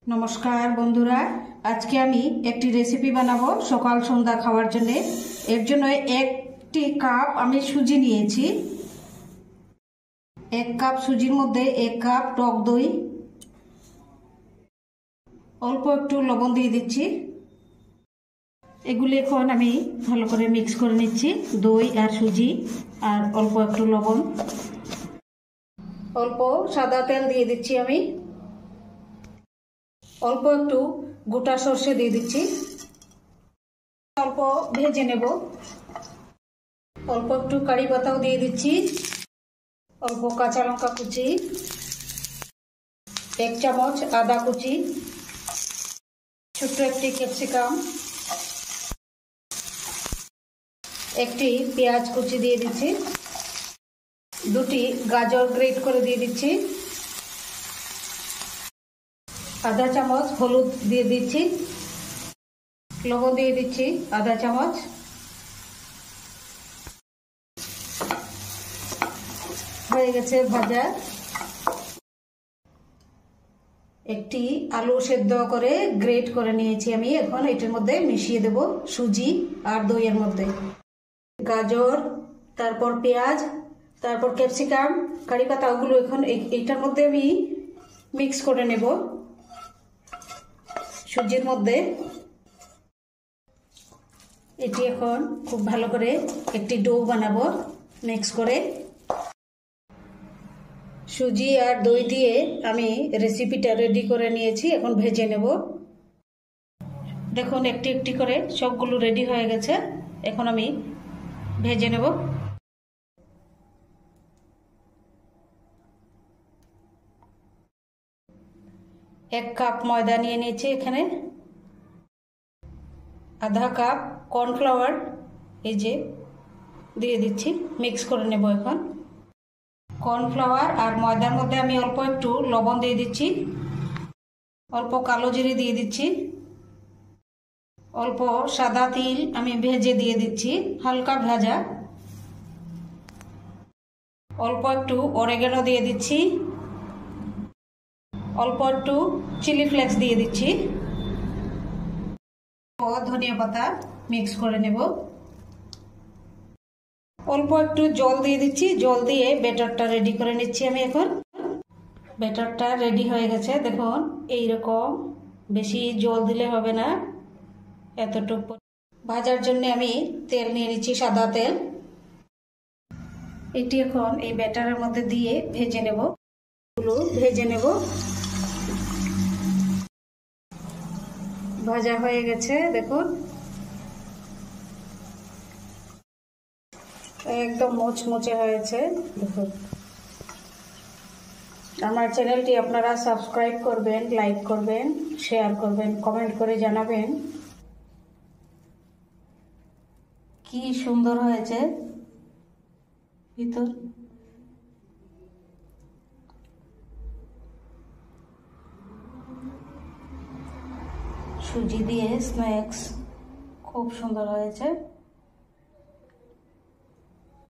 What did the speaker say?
नमस्कार बंधुरा आज के आमी एकटी रेसिपि बानाबो सकाल सन्ध्या खावार जन्य एर जन्य एकटी कप आमी सुजी नियेछि। एक कप सुजिर मध्य एक कप टक दई अल्प एकटू लवण दिए दिচ্ছি। एगुली एखन आमी भालो करे मिक्स करे निচ্ছি दई और सुजी और अल्प एकटू लवण अल्प सादा तेल दिए दिচ্ছি आमी अल्प एकटू गोटा सर्षे दिए दिচ্ছি अल्प भेजे नेब अल्प एकटू कड़ी पाताओ दिए दिচ্ছি अल्प काँचा लंका कुचि एक चामच आदा कुचि छोटो एकटी कैप्सिकाम एकटी पेঁয়াজ कुचि दिए दिচ্ছি दुटी गाजर ग्रेट करे दिए दिচ্ছি आधा चामच हलुद दिए दिচ্ছি लवण दिए दिচ্ছি आधा चामच হয়ে গেছে ভাজা। একটি আলু সেদ্ধ করে গ্রেট করে নিয়েছি আমি এখন এটার মধ্যে মিশিয়ে দেব সুজি আর দইয়ের মধ্যে গাজর তারপর পেঁয়াজ তারপর ক্যাপসিকাম কারি পাতা ওগুলো এখন এটার মধ্যে আমি মিক্স করে নেব সুজির মধ্যে। এটি এখন খুব ভালো করে একটি ডো বানাবো মিক্স করে সুজি আর দই দিয়ে আমি রেসিপিটা রেডি করে নিয়েছি এখন ভেজে নেব। দেখুন একটি একটি করে সবগুলো রেডি হয়ে গেছে এখন আমি ভেজে নেব। एक कप ময়দা নিয়ে নিয়েছি এখানে आधा कप কর্নফ্লাওয়ার এই যে দিয়ে দিচ্ছি মিক্স করে নেব। এখন কর্নফ্লাওয়ার আর ময়দার মধ্যে আমি অল্প একটু লবণ দিয়ে দিচ্ছি অল্প কালো জিরে দিয়ে দিচ্ছি অল্প সাদা তিল আমি ভেজে দিয়ে দিচ্ছি হালকা ভাজা অল্প একটু অরেগানো দিয়ে দিচ্ছি অল্প একটু চিলি ফ্লেক্স দিয়ে দিচ্ছি ও ধনিয়া পাতা মিক্স করে নেব। অল্প একটু জল দিয়ে দিচ্ছি জল দিয়ে ব্যাটারটা রেডি করে নিচ্ছি আমি এখন ব্যাটারটা রেডি হয়ে গেছে দেখুন এই রকম বেশি জল দিলে হবে না এতটুকু ভাজার জন্য আমি তেল নিয়ে নিচ্ছি সাদা তেল এটি এখন এই ব্যাটারের মধ্যে দিয়ে ভেজে নেব ভেজে নেব। ভাজা হয়ে গেছে দেখুন একদম মুচমুচে হয়েছে দেখুন। আমার চ্যানেলটি আপনারা সাবস্ক্রাইব করবেন লাইক করবেন শেয়ার করবেন কমেন্ট করে জানাবেন কি সুন্দর হয়েছে ভিতর সুজি দিয়ে স্ন্যাক্স খুব সুন্দর হয়েছে।